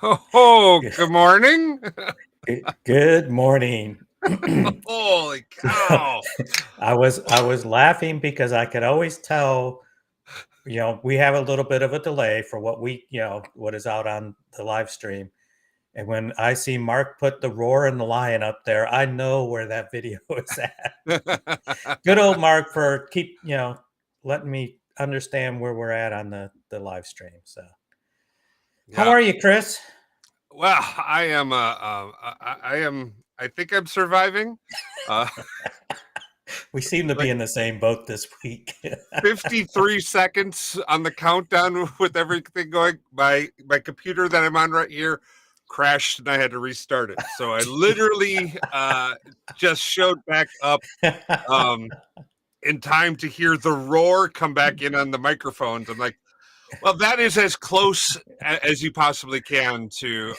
Oh, good morning. Good morning. Holy cow. I was laughing because I could always tell, we have a little bit of a delay for what is out on the live stream. And when I see Mark put the roar and the lion up there, I know where that video is at. Good old Mark for letting me understand where we're at on the live stream. So, how Yeah. are you, Chris? Well, I think I'm surviving. Uh, We seem to be like in the same boat this week. 53 seconds on the countdown with everything going. My computer that I'm on right here crashed and I had to restart it. So I literally just showed back up um, in time to hear the roar come back in on the microphones. I'm like, well, that is as close as you possibly can to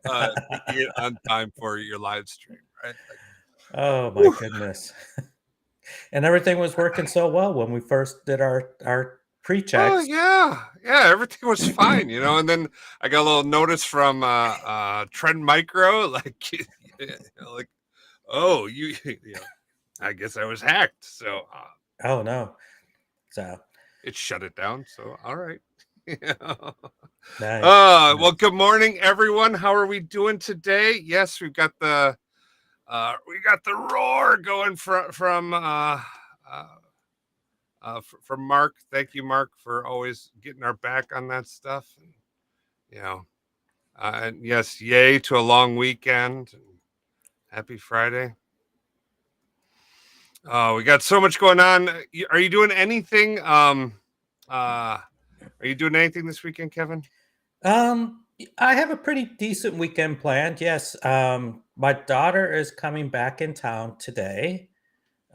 making it on time for your live stream, right? Like, Oh my whew. goodness. And everything was working so well when we first did our Oh pre-checks. yeah, everything was fine, and then I got a little notice from Trend Micro, like, like, oh, I guess I was hacked, so Oh no. So it shut it down. So all right. nice. Well, Nice. good morning, everyone. How are we doing today? Yes, we got the roar going from Mark. Thank you, Mark, for always getting our back on that stuff. And, and yes, yay to a long weekend. And happy Friday. We got so much going on. Are you doing anything? Are you doing anything this weekend, Kevin? I have a pretty decent weekend planned. Yes. My daughter is coming back in town today.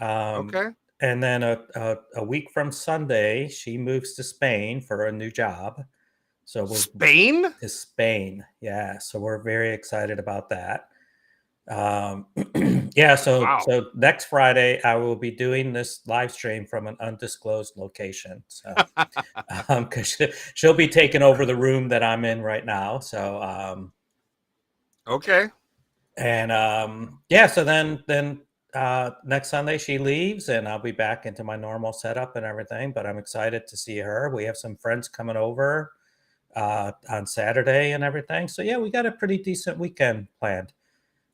Um, Okay. and then a week from Sunday, she moves to Spain for a new job. So we're Spain? to Spain. Yeah. So we're very excited about that. Um, yeah, so Wow. so next Friday I will be doing this live stream from an undisclosed location. So because she'll be taking over the room that I'm in right now. So Okay. and yeah, so then next Sunday she leaves and I'll be back into my normal setup and everything. But I'm excited to see her. We have some friends coming over on Saturday and everything. So yeah, we got a pretty decent weekend planned.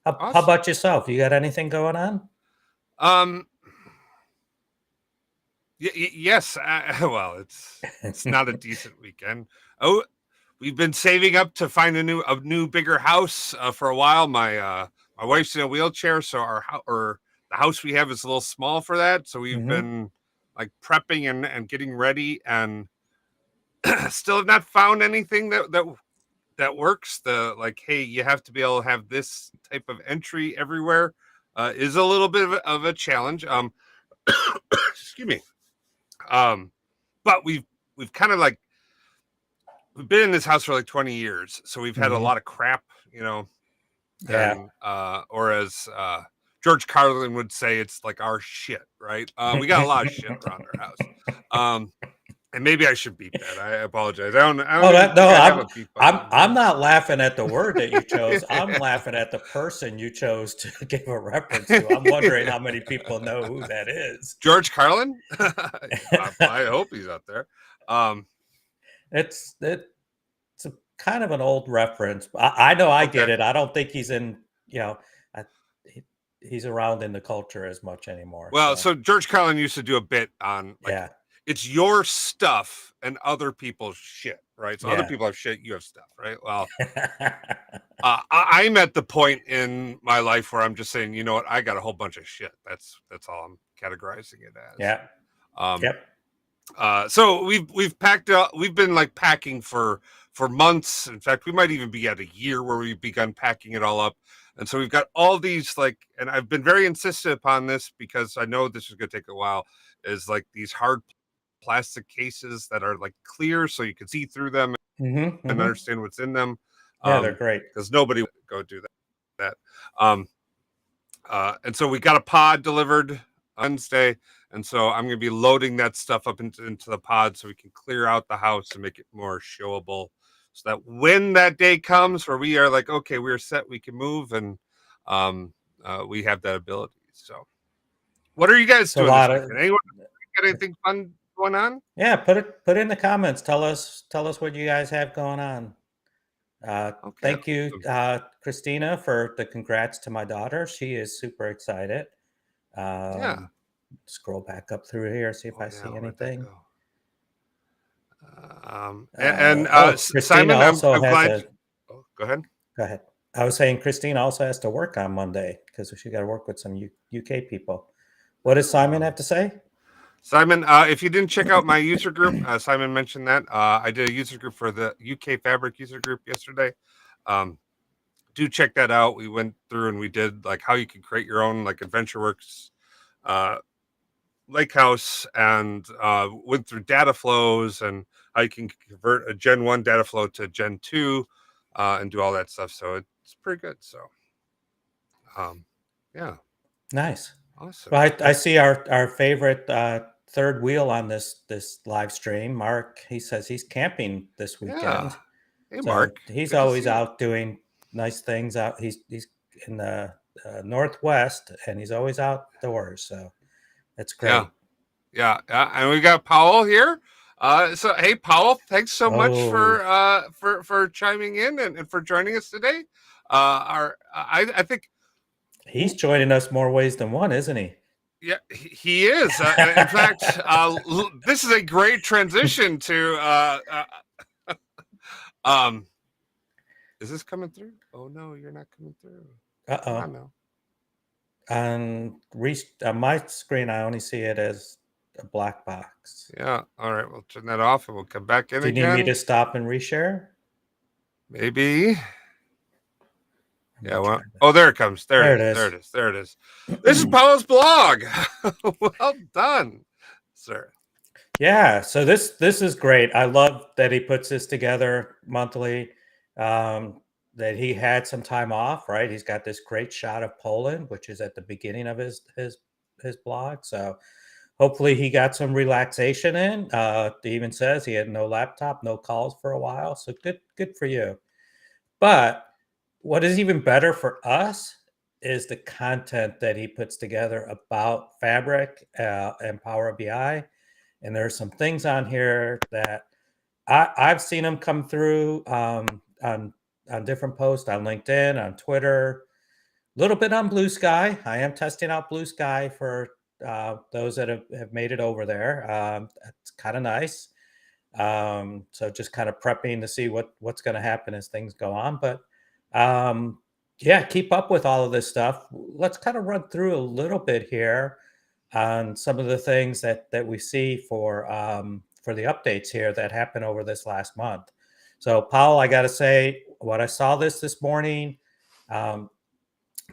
How Awesome. about yourself? You got anything going on? Um. Yes. Well, it's not a decent weekend. Oh, we've been saving up to find a new bigger house for a while. My wife's in a wheelchair, so or the house we have is a little small for that. So we've Hmm. been like prepping and getting ready, and still have not found anything that works. The like, hey, you have to be able to have this type of entry everywhere is a little bit of a challenge. Excuse me. Um, but we've kind of like we've been in this house for like 20 years, so we've had a Hmm. lot of crap, Yeah. and or as George Carlin would say, it's like our shit, right? We got a lot of shit around our house. Um, and maybe I should beep that. I apologize. I Oh, don't even that no, think I have a beep I'm button. not laughing at the word that you chose. I'm laughing at the person you chose to give a reference to. I'm wondering how many people know who that is. George Carlin. I hope he's out there. Um, It's a kind of an old reference. I know I get okay. it. I don't think he's in. You know, I, he, he's around in the culture as much anymore. Well, So so George Carlin used to do a bit on like yeah, it's your stuff and other people's shit, right? So other yeah. people have shit, you have stuff, right? Well, I'm at the point in my life where I'm just saying, you know what, I got a whole bunch of shit. That's all I'm categorizing it as. Yeah. Um, Yep. so we've packed up. We've been like packing for months. In fact, we might even be at a year where we've begun packing it all up. And so we've got all these like, and I've been very insistent upon this because I know this is going to take a while. Is like these hard plastic cases that are like clear, so you can see through them Hmm. and Hmm. understand what's in them. Yeah, they're great. Because nobody would go do that. Um, and so we got a pod delivered Wednesday, and so I'm going to be loading that stuff up into the pod so we can clear out the house and make it more showable. so that when that day comes where we are like, okay, we're set, we can move, and um, we have that ability. So, what are you guys It's a doing this lot of weekend? Anyone got anything fun going on? yeah. Put in the comments. Tell us what you guys have going on. Okay, Thank you, awesome. Christina, for the congrats to my daughter. She is super excited. Yeah. Scroll back up through here, see if Oh I yeah, see where'd that anything. go? And Christina Simon, also I'm has glad. a. Oh, go ahead. Go ahead. I was saying Christina also has to work on Monday because she got to work with some UK people. What does Simon Oh. have to say? Simon, if you didn't check out my user group, Simon mentioned that I did a user group for the UK Fabric user group yesterday. Um, do check that out. We went through and we did like how you can create your own like AdventureWorks uh, lake house, and went through data flows and how you can convert a Gen 1 data flow to Gen 2 and do all that stuff. So it's pretty good. So, um, yeah, Nice. awesome. Well, I see our favorite third wheel on this live stream. Mark, he says he's camping this Yeah. weekend, Hey, so Mark. he's Good to always see you. out doing nice things. Out, he's in the northwest, and he's always outdoors. So it's Yeah. great. Yeah. Yeah. And we got Powell here. So hey, Powell, thanks so much Oh, for chiming in and for joining us today. I think he's joining us more ways than one, isn't he? yeah, he is. In fact, this is a great transition to. Um, is this coming through? Oh no, you're not coming through. Come Uh-oh. on now. On my screen, I only see it as a black box. Yeah. All right. We'll turn that off and we'll come back in Do you need me again. to stop and reshare? Maybe. I'm Yeah. gonna Well. try that. Oh, there it comes. There There it it is. There it is. is. There it is. This is Powell's blog. Well done, sir. Yeah, so this is great. I love that he puts this together monthly. That he had some time off, right? He's got this great shot of Poland, which is at the beginning of his blog. So hopefully he got some relaxation in. He even says he had no laptop, no calls for a while. So good for you. But what is even better for us is the content that he puts together about Fabric and Power BI. And there's some things on here that I've seen them come through on different posts on LinkedIn, on Twitter, a little bit on Blue Sky. I am testing out Blue Sky for those that have made it over there. It's kind of nice. So just kind of prepping to see what's going to happen as things go on. But um, yeah, keep up with all of this stuff. Let's kind of run through a little bit here on some of the things that we see for the updates here that happened over this last month. So, Paul, I got to say, what I saw this morning, um,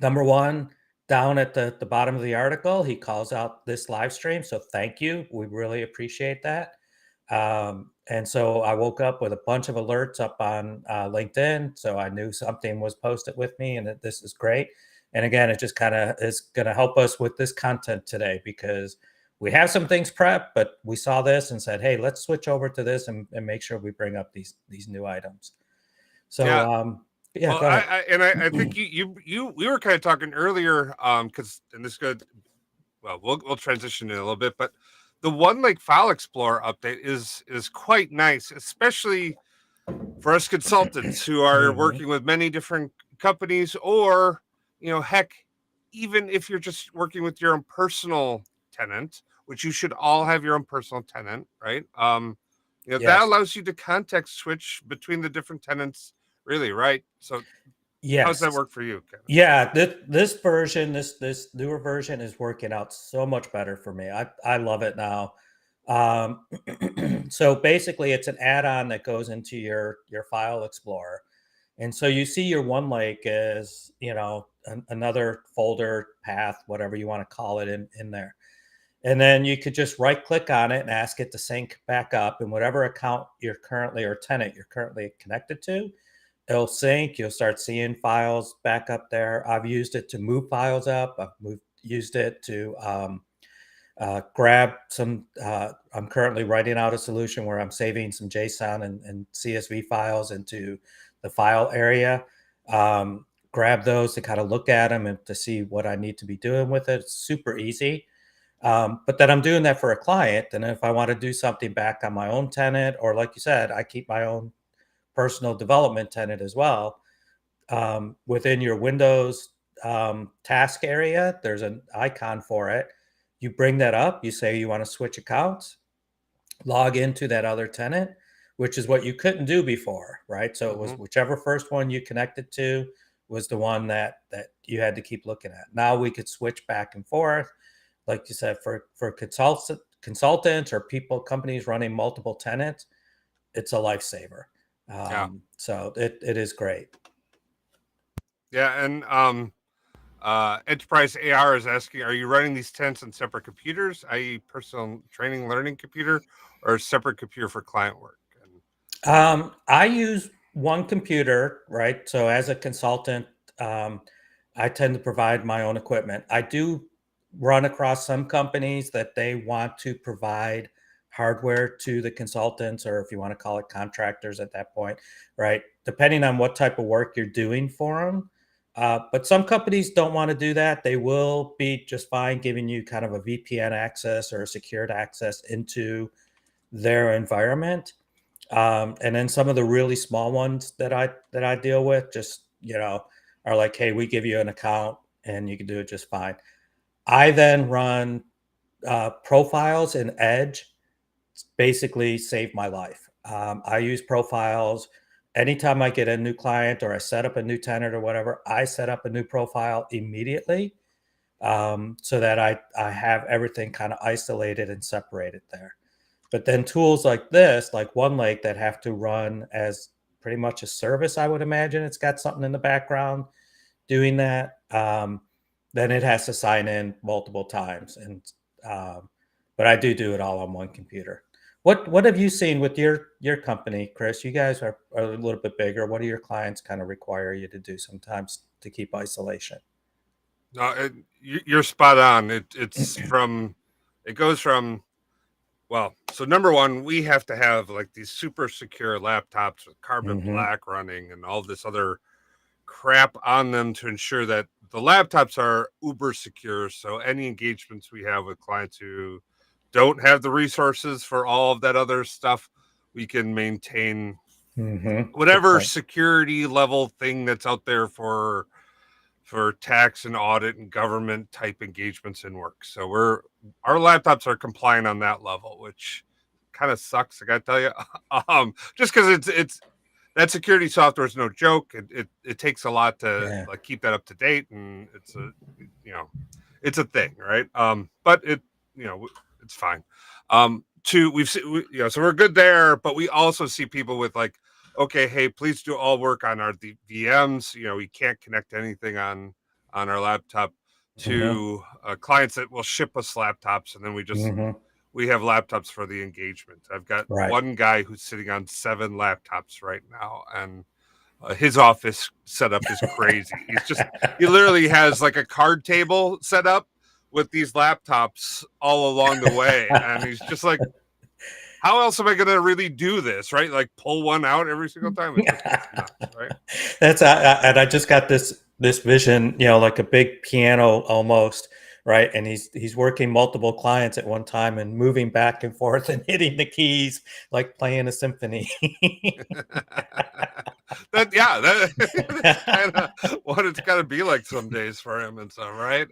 number one, down at the bottom of the article, he calls out this live stream. So, thank you. We really appreciate that. And so I woke up with a bunch of alerts up on LinkedIn. So I knew something was posted with me and that this is great. And again, it just kind of is going to help us with this content today because we have some things prepped, but we saw this and said, hey, let's switch over to this and make sure we bring up these new items. So, Yeah. yeah, Well, go ahead. I think you we were kind of talking earlier because and this good. Well, we'll transition in a little bit, but the one like file explorer update is quite nice, especially for us consultants who are Mhm. working with many different companies, or heck, even if you're just working with your own personal tenant, which you should all have your own personal tenant, right? That Yes. allows you to context switch between the different tenants, really, right? So how's that Yes. work for you, Kevin? Yeah, this version, this newer version is working out so much better for me. I love it now. Um, so basically, it's an add-on that goes into your file explorer, and so you see your one lake as another folder path, whatever you want to call it, in there, and then you could just right-click on it and ask it to sync back up in whatever account you're currently or tenant you're currently connected to. It'll sync. You'll start seeing files back up there. I've used it to move files up. Used it to grab some. I'm currently writing out a solution where I'm saving some JSON and CSV files into the file area. Grab those to kind of look at them and to see what I need to be doing with it. It's super easy. But then I'm doing that for a client. And if I want to do something back on my own tenant, or like you said, I keep my own personal development tenant as well. Within your Windows task area, there's an icon for it. You bring that up, you say you want to switch accounts, log into that other tenant, which is what you couldn't do before, right? So it was whichever first one you connected to was the one that you had to keep looking at. Now we could switch back and forth, like you said, for consultants or companies running multiple tenants. It's a lifesaver. So it is great. Yeah, and Enterprise AR is asking, are you running these tenants on separate computers, i.e. personal training learning computer, or a separate computer for client work? I use one computer, right? So as a consultant, I tend to provide my own equipment. I do run across some companies that they want to provide hardware to the consultants, or if you want to call it contractors at that point, right? Depending on what type of work you're doing for them. But some companies don't want to do that. They will be just fine giving you kind of a VPN access or a secured access into their environment. And then some of the really small ones that I deal with just, are like, hey, we give you an account and you can do it just fine. I then run profiles in Edge, basically save my life. I use profiles anytime I get a new client or I set up a new tenant or whatever. I set up a new profile immediately, so that I have everything kind of isolated and separated there. But then tools like this, like OneLake, that have to run as pretty much a service, I would imagine it's got something in the background doing that. Then it has to sign in multiple times, and but I do it all on one computer. What have you seen with your company, Chris? You guys are a little bit bigger. What do your clients kind of require you to do sometimes to keep isolation? No, you're spot on. It goes from, well, so number one, we have to have like these super secure laptops with carbon black running and all this other crap on them to ensure that the laptops are uber secure. So any engagements we have with clients who don't have the resources for all of that other stuff, we can maintain whatever security level thing that's out there for tax and audit and government type engagements and work. So our laptops are compliant on that level, which kind of sucks, I gotta tell you. Just because it's that security software is no joke. It takes a lot to like keep that up to date, and it's a thing, right? But it's fine. So we're good there, but we also see people with like, okay, hey, please do all work on our VMs. We can't connect anything on our laptop to clients that will ship us laptops, and then we have laptops for the engagement. I've got one guy who's sitting on 7 laptops right now, and his office setup is crazy. He literally has like a card table set up with these laptops all along the way, and he's just like, how else am I going to really do this, right? Like pull one out every single time. It's nuts, right? That's and I just got this vision, like a big piano almost, right? And he's working multiple clients at one time and moving back and forth and hitting the keys like playing a symphony. That's kind of what it's got to be like some days for him and stuff, right?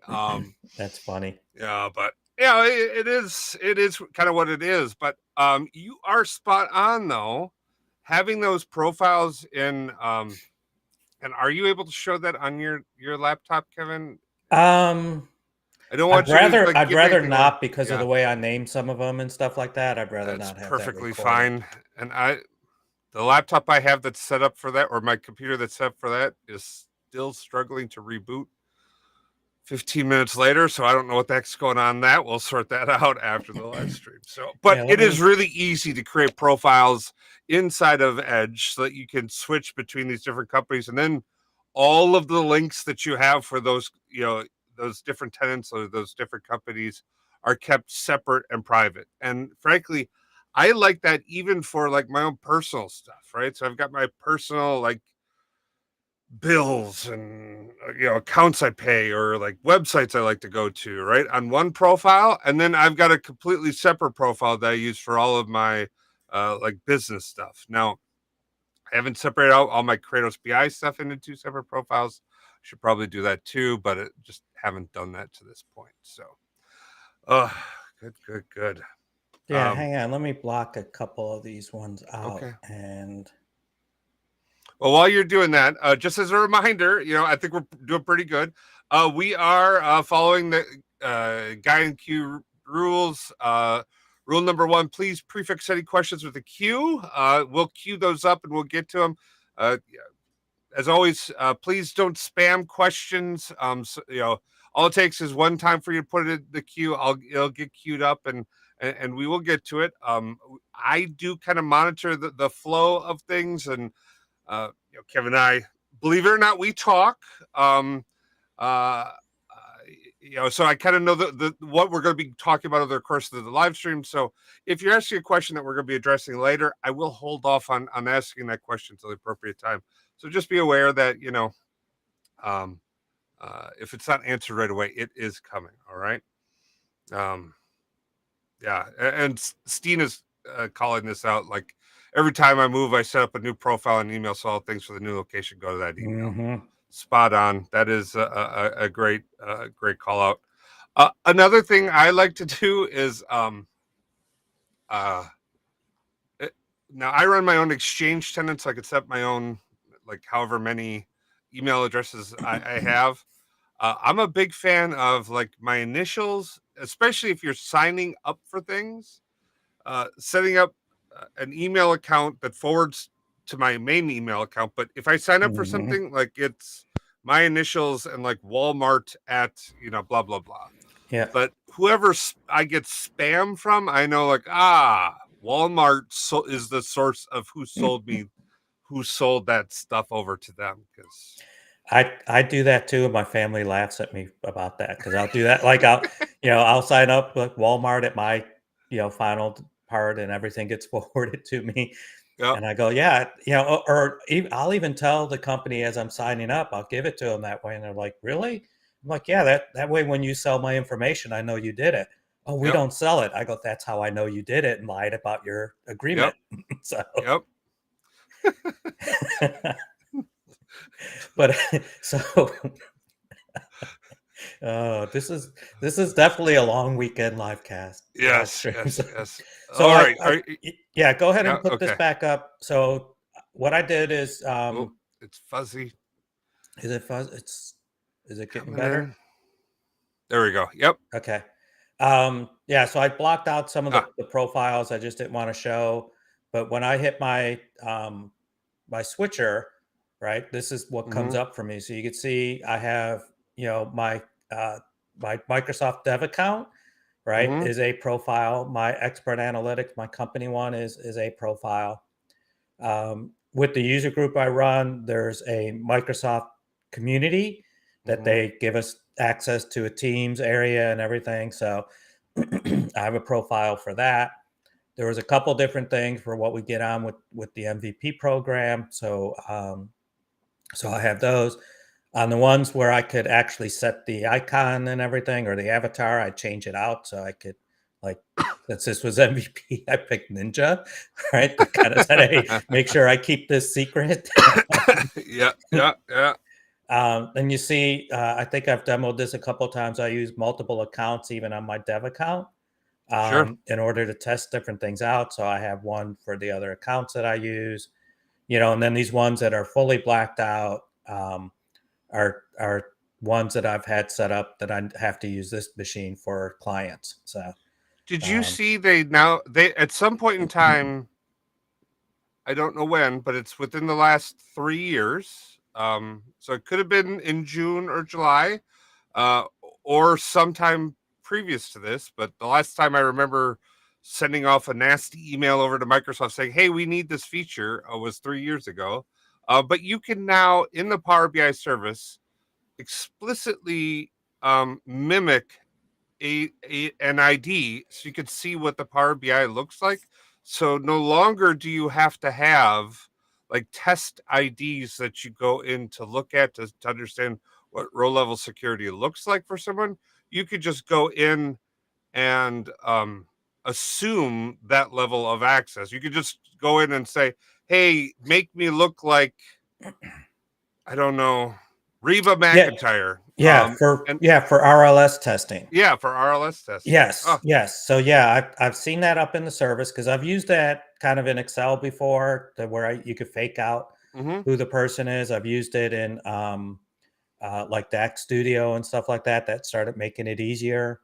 That's funny. Yeah, but it is kind of what it is. But you are spot on though, having those profiles in. And are you able to show that on your laptop, Kevin? I don't want I'd rather not because of the way I name some of them and stuff like that. I'd rather not have perfectly that recorded. fine. And the laptop I have that's set up for that, or my computer that's set up for that, is still struggling to reboot 15 minutes later. So I don't know what the heck's going on. That we'll sort that out after the live stream. So, but it is really easy to create profiles inside of Edge so that you can switch between these different companies, and then all of the links that you have for those, those different tenants or those different companies are kept separate and private. And frankly, I like that even for like my own personal stuff, right? So I've got my personal like bills and accounts I pay or like websites I like to go to, right, on one profile, and then I've got a completely separate profile that I use for all of my like business stuff. Now, I haven't separated out all my Kratos BI stuff into two separate profiles. Should probably do that too, but it just haven't done that to this point. So, good. Yeah, hang on. Let me block a couple of these ones out. Okay. And well, while you're doing that, just as a reminder, I think we're doing pretty good. We are following the Guy and Q rules. Rule number 1: please prefix any questions with a Q. We'll queue those up and we'll get to them. As always, please don't spam questions. All it takes is one time for you to put it in the queue. It'll get queued up and we will get to it. I do kind of monitor the flow of things, and Kevin and I, believe it or not, we talk. So I kind of know the what we're going to be talking about over the course of the live stream. So if you're asking a question that we're going to be addressing later, I will hold off on asking that question until the appropriate time. So just be aware that if it's not answered right away, it is coming. All right. Yeah, and Steen is calling this out. Like every time I move, I set up a new profile and email, so all things for the new location go to that email. mm-hmm. Spot on. That is a great call out. Another thing I like to do is now I run my own exchange tenant, so I could set my own like however many email addresses I have. I'm a big fan of like my initials, especially if you're signing up for things. Setting up an email account that forwards to my main email account. But if I sign up for something, like it's my initials and like Walmart at blah blah blah. Yeah. But whoever I get spam from, I know like Walmart is the source of who sold that stuff over to them. Because I do that too, and my family laughs at me about that because I'll do that. Like I'll sign up with Walmart at my final part, and everything gets forwarded to me. Yep. And I go, I'll even tell the company as I'm signing up, I'll give it to them that way, and they're like, "Really?" I'm like, "Yeah, that way when you sell my information, I know you did it." Oh, we don't sell it. I go, "That's how I know you did it and lied about your agreement." So. Yep. But so this is definitely a long weekend live cast. Yes. So all right. Go ahead and put this back up. So what I did is it's fuzzy. Is it fuzzy? Is it getting better? There we go. Yep. Okay. So I blocked out some of the profiles I just didn't want to show. But when I hit my my switcher, right, this is what comes up for me. So you can see I have my my Microsoft Dev account, right, is a profile. My Expert Analytics, my company one, is a profile. With the user group I run, there's a Microsoft community that they give us access to a Teams area and everything. So I have a profile for that. There was a couple different things for what we get on with the MVP program. So so I have those. On the ones where I could actually set the icon and everything, or the avatar, I change it out so I could, like, since this was MVP, I picked Ninja, right? To kind of say, hey, make sure I keep this secret. Yeah. And you see, I think I've demoed this a couple of times. I use multiple accounts, even on my dev account, in order to test different things out. So I have one for the other accounts that I use, and then these ones that are fully blacked out are ones that I've had set up that I have to use this machine for clients. So did you see they at some point in time, I don't know when, but it's within the last 3 years. So it could have been in June or July, or sometime previous to this. But the last time I remember sending off a nasty email over to Microsoft saying, "Hey, we need this feature," was 3 years ago. But you can now, in the Power BI service, explicitly mimic an ID so you could see what the Power BI looks like. So no longer do you have to have like test IDs that you go in to look at to understand what row level security looks like for someone. You could just go in and assume that level of access. You could just go in and say, "Hey, make me look like, I don't know, Reba Yeah, McEntire." And for RLS testing. yeah, for RLS testing. Yes, Oh, yes. So yeah, I've seen that up in the service because I've used that kind of in Excel before, where you could fake out mm-hmm. who the person is. I've used it in like DAC Studio and stuff like that. That started making it easier.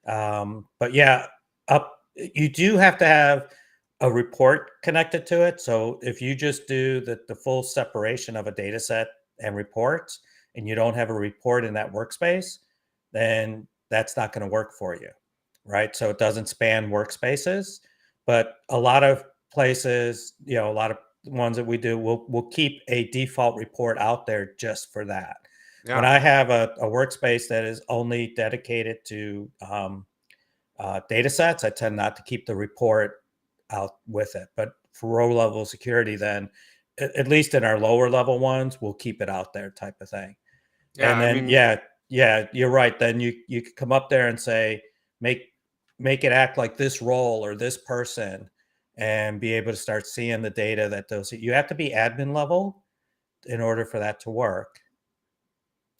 But yeah, up you do have to have a report connected to it. So if you just do the full separation of a data set and reports, and you don't have a report in that workspace, then that's not going to work for you, right? So it doesn't span workspaces, but a lot of places, a lot of ones that we do, will keep a default report out there just for that. When Yeah. I have a workspace that is only dedicated to data sets, I tend not to keep the report out with it. But for row level security, then at least in our lower level ones, we'll keep it out there, type of thing. Yeah. And I then mean, yeah, you're right. Then you could come up there and say, make it act like this role or this person, and be able to start seeing the data that those. You have to be admin level in order for that to work,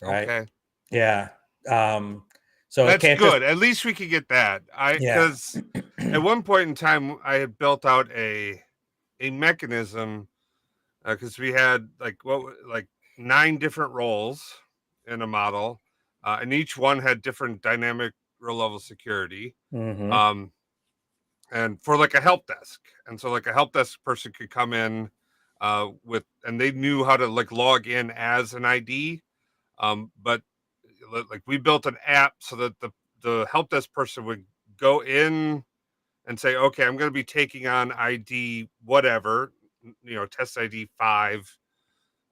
right? okay. Yeah. So it That's can't just. good. At least we could get that. Yeah. Because at one point in time, I had built out a mechanism because we had like 9 different roles in a model, and each one had different dynamic row level security. Hmm. Um, and for like a help desk, and so like a help desk person could come in with, and they knew how to like log in as an ID. But like we built an app so that the help desk person would go in and say, okay, I'm going to be taking on ID whatever, test ID 5,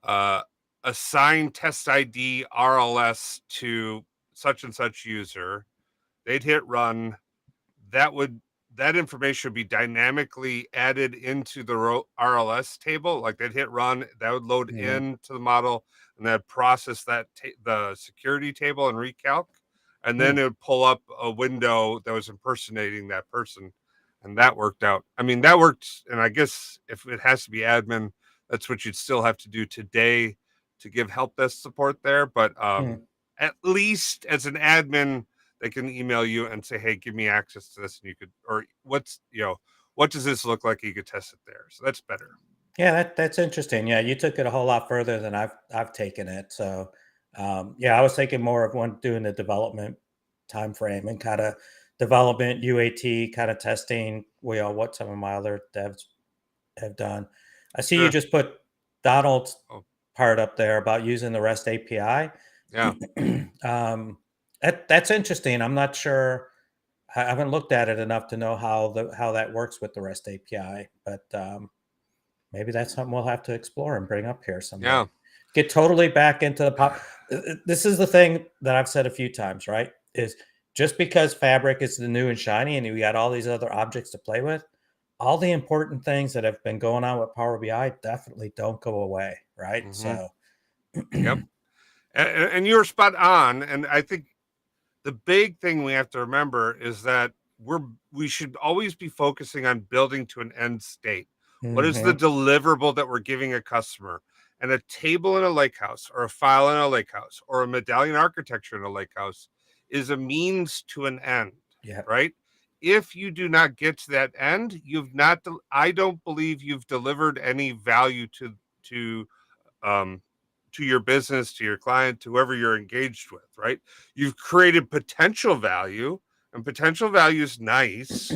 uh, assign test ID RLS to such and such user. They'd hit run. That would that information would be dynamically added into the RLS table. Like they'd hit run, that would load Hmm. into the model, and then process the security table and recalc, and then Hmm. it would pull up a window that was impersonating that person, and that worked out. I mean, that worked, and I guess if it has to be admin, that's what you'd still have to do today to give help desk support there. But Hmm. at least as an admin, they can email you and say, "Hey, give me access to this," and you could, or what does this look like? You could test it there, so that's better. Yeah, that's interesting. Yeah, you took it a whole lot further than I've taken it. So, yeah, I was thinking more of one doing the development time frame and kind of development UAT kind of testing. What some of my other devs have done. I see you Sure. just put Donald's Oh, part up there about using the REST API. yeah. That's interesting. I'm not sure. I haven't looked at it enough to know how that works with the REST API, but maybe that's something we'll have to explore and bring up here someday. Yeah. Get totally back into the pop. This is the thing that I've said a few times, right? Is just because Fabric is the new and shiny and we got all these other objects to play with, all the important things that have been going on with Power BI definitely don't go away, right? Mm-hmm. So, Yep. And you're spot on. And I think the big thing we have to remember is that we should always be focusing on building to an end state. What is the mhm, deliverable that we're giving a customer? And a table in a lakehouse, or a file in a lakehouse, or a medallion architecture in a lakehouse is a means to an end, yeah, right? If you do not get to that end, you've not. I don't believe you've delivered any value to um, to your business, to your client, to whoever you're engaged with, right? You've created potential value, and potential value is nice,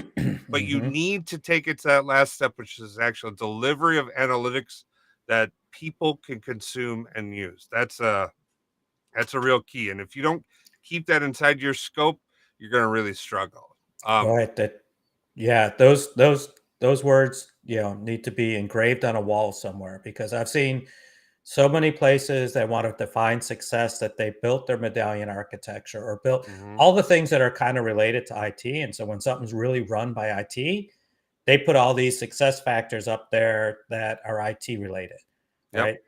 but you mhm. need to take it to that last step, which is actual delivery of analytics that people can consume and use. That's a real key. And if you don't keep that inside your scope, you're going to really struggle. Right. Yeah, those words, need to be engraved on a wall somewhere because I've seen so many places that want to define success that they built their medallion architecture or built all the things that are kind of related to IT. And so when something's really run by IT, they put all these success factors up there that are IT related, Yep. right?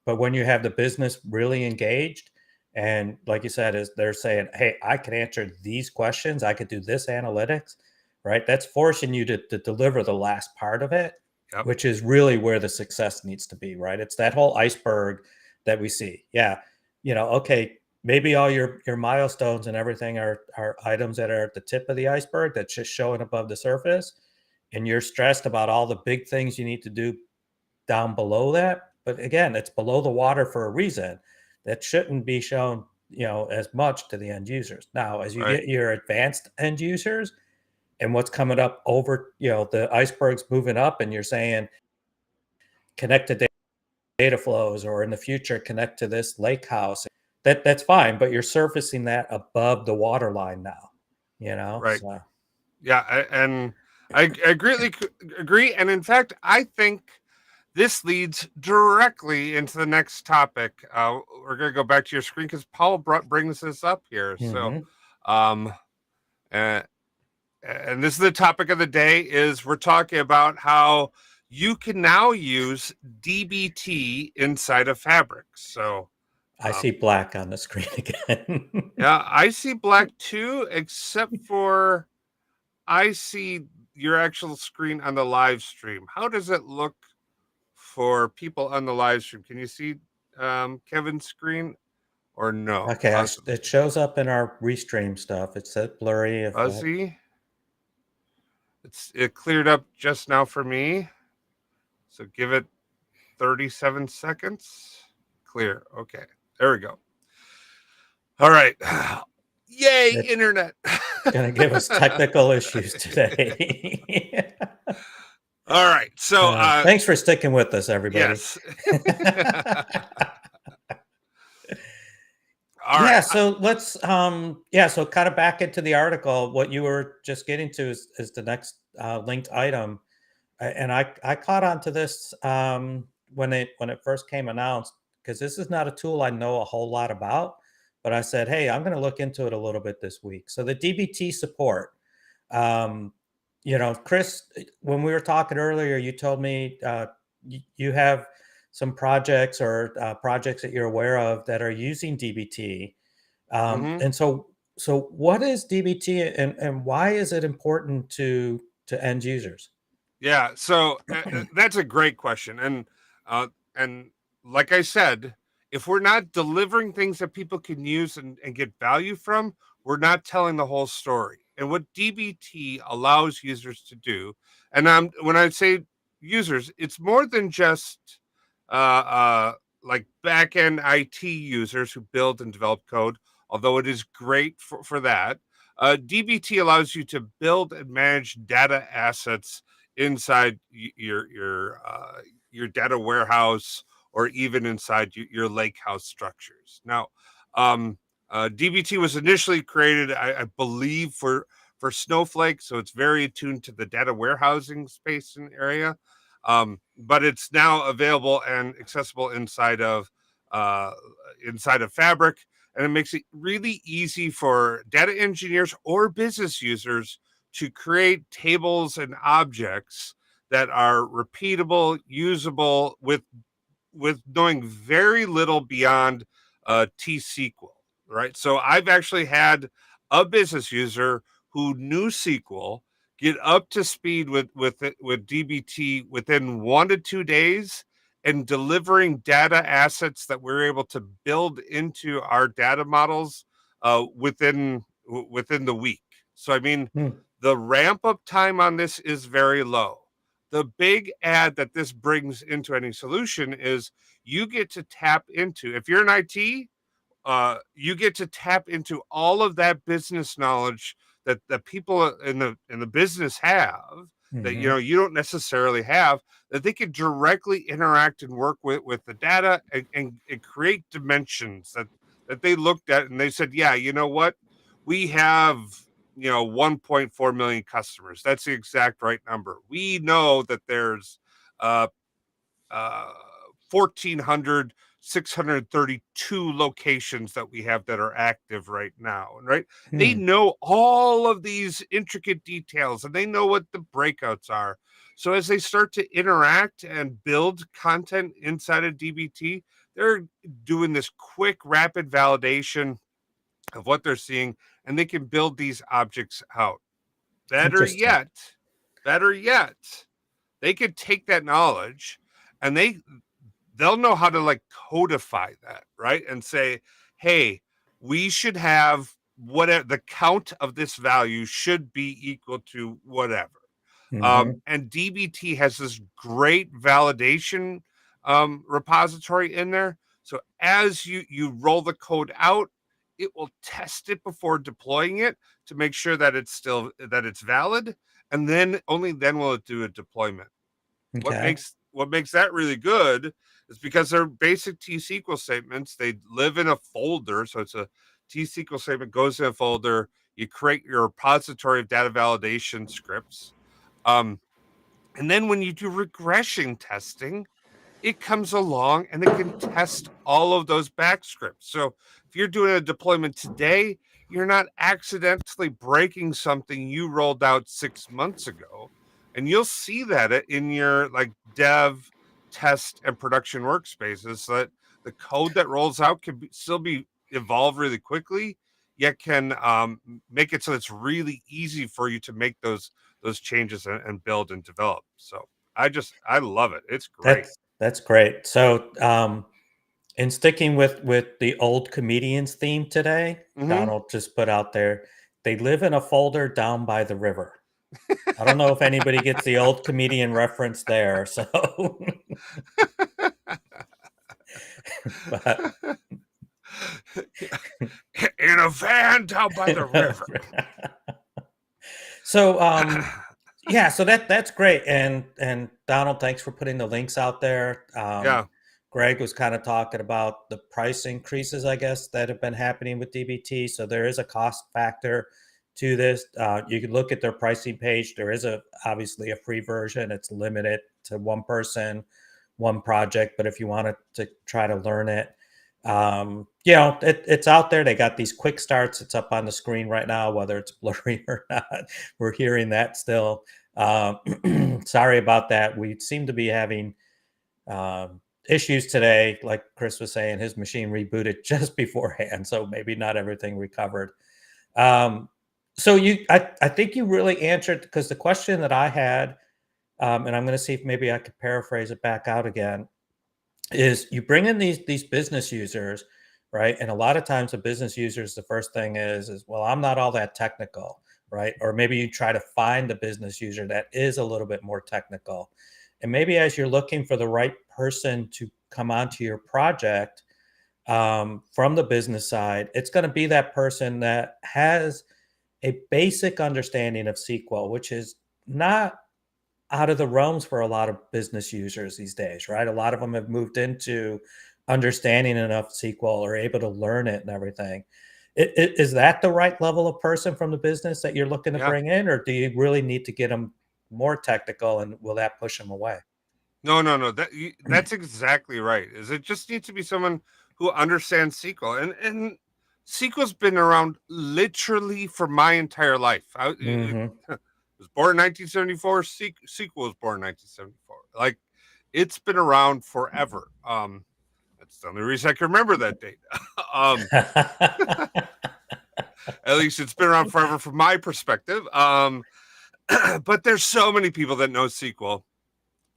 But when you have the business really engaged, and like you said, is they're saying, "Hey, I can answer these questions. I could do this analytics," right? That's forcing you to deliver the last part of it, Yep. which is really where the success needs to be, right? It's that whole iceberg that we see. Yeah, okay, maybe all your milestones and everything are items that are at the tip of the iceberg that's just showing above the surface, and you're stressed about all the big things you need to do down below that. But again, it's below the water for a reason. That shouldn't be shown, as much to the end users. Now, as you Right. get your advanced end users and what's coming up over, the iceberg's moving up, and you're saying connect to data flows, or in the future connect to this lake house. That's fine, but you're surfacing that above the water line now. Right. So Yeah, and I greatly agree. And in fact, I think this leads directly into the next topic. We're going to go back to your screen because Paul brings this up here. So, mhm. um, and, and this is the topic of the day. Is we're talking about how you can now use DBT inside of Fabric. So, I see black on the screen again. yeah, I see black too, except for I see your actual screen on the live stream. How does it look for people on the live stream? Can you see Kevin's screen or no? Okay, it shows up in our restream stuff. It's that blurry. Fuzzy. It cleared up just now for me. So give it 37 seconds. Clear. Okay. There we go. All right. Yay, It's internet. going to give us technical issues today. All right. So thanks for sticking with us, everybody. yes. All yeah, right. so let's so kind of back into the article. What you were just getting to is the next linked item. And I caught on to this when it first came announced, because this is not a tool I know a whole lot about, but I said, hey, I'm going to look into it a little bit this week. So the DBT support. um, Chris, when we were talking earlier, you told me you have some projects or projects that you're aware of that are using DBT. Mm-hmm. And so what is DBT, and why is it important to end users? Yeah, so that's a great question, and like I said, if we're not delivering things that people can use and get value from, we're not telling the whole story. And what DBT allows users to do, and when I say users, it's more than just uh, uh, like back end IT users who build and develop code, although it is great for that. DBT allows you to build and manage data assets inside your data warehouse, or even inside your lake house structures. Now, DBT was initially created, I believe, for Snowflake, so it's very attuned to the data warehousing space and area. But it's now available and accessible uh, inside of Fabric, and it makes it really easy for data engineers or business users to create tables and objects that are repeatable, usable, with knowing very little beyond T-SQL, right? So I've actually had a business user who knew SQL get up to speed with DBT within 1 to 2 days, and delivering data assets that we're able to build into our data models within the week. So I mean, Hmm. the ramp up time on this is very low. The big add that this brings into any solution is you get to tap into, if you're in IT, you get to tap into all of that business knowledge that people in the business have, that Mm-hmm. you don't necessarily have, that they could directly interact and work with the data, and create dimensions that they looked at and they said, yeah, you know what, we have 1.4 million customers. That's the exact right number. We know that there's uh, uh, 1,400 632 locations that we have that are active right now, right? They know all of these intricate details, and they know what the breakouts are. So as they start to interact and build content inside of DBT, they're doing this quick, rapid validation of what they're seeing, and they can build these objects out. Better Interesting. yet, they could take that knowledge and they'll know how to like codify that, right? And say, hey, we should have whatever the count of this value should be equal to whatever. And DBT has this great validation repository in there. So as you roll the code out, it will test it before deploying it to make sure that it's valid, and then only then will it do a deployment. Okay. What makes that really good is because they're basic T-SQL statements. They live in a folder, so it's a T-SQL statement goes in a folder. You create your repository of data validation scripts, and then when you do regression testing, it comes along and it can test all of those back scripts. So if you're doing a deployment today, you're not accidentally breaking something you rolled out 6 months ago. And you'll see that in your like dev, test, and production workspaces, so that the code that rolls out can still be evolved really quickly, yet can make it so it's really easy for you to make those changes and build and develop. So I love it. It's great. That's great. So, in sticking with the old comedians theme today, Mm-hmm. Donald just put out there, they live in a folder down by the river. I don't know if anybody gets the old comedian reference there. So, but In a van down by the river. So, yeah, so that's great. And Donald, thanks for putting the links out there. Yeah. Greg was kind of talking about the price increases, I guess, that have been happening with DBT. So there is a cost factor to this. You can look at their pricing page. There is obviously a free version. It's limited to one person, one project. But if you wanted to try to learn it, it's out there. They got these quick starts. It's up on the screen right now, whether it's blurry or not. We're hearing that still. Sorry about that. We seem to be having issues today. Like Chris was saying, his machine rebooted just beforehand, so maybe not everything recovered. So I think you really answered, because the question that I had, and I'm going to see if maybe I could paraphrase it back out again, is you bring in these business users, right? And a lot of times the business users, the first thing is, well, I'm not all that technical, right? Or maybe you try to find the business user that is a little bit more technical. And maybe as you're looking for the right person to come onto your project, from the business side, it's going to be that person that has a basic understanding of SQL, which is not out of the realms for a lot of business users these days, right? A lot of them have moved into understanding enough SQL or able to learn it and everything. Is that the right level of person from the business that you're looking to Yeah. bring in, or do you really need to get them more technical, and will that push them away? No. That's exactly right. Is it just needs to be someone who understands SQL, and SQL's been around literally for my entire life. I was born in 1974. SQL was born in 1974. Like, it's been around forever. That's the only reason I can remember that date. At least it's been around forever from my perspective. But there's so many people that know SQL.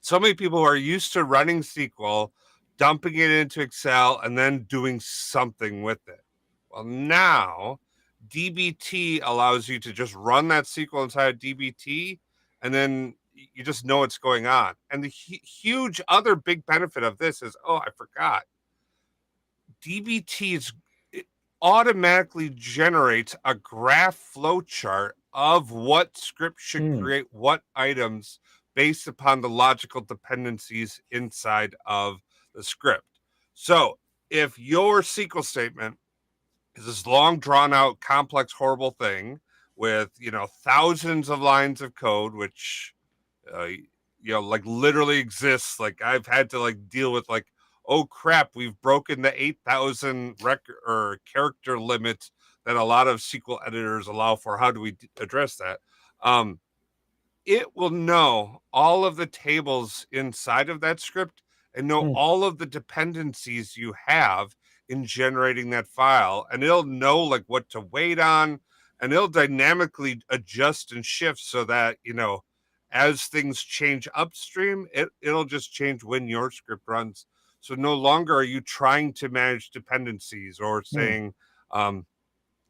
So many people who are used to running SQL, dumping it into Excel, and then doing something with it. Well, now DBT allows you to just run that SQL inside DBT, and then you just know what's going on. And the huge other big benefit of this is, oh, I forgot. DBT it automatically generates a graph flowchart of what script should create what items based upon the logical dependencies inside of the script. So if your SQL statement is this long, drawn out, complex, horrible thing with, thousands of lines of code, which, like literally exists. Like, I've had to like deal with like oh crap, we've broken the 8,000 record or character limit that a lot of SQL editors allow for. How do we address that? It will know all of the tables inside of that script and know all of the dependencies you have in generating that file. And it'll know like what to wait on, and it'll dynamically adjust and shift so that, as things change upstream, it'll just change when your script runs. So no longer are you trying to manage dependencies or saying,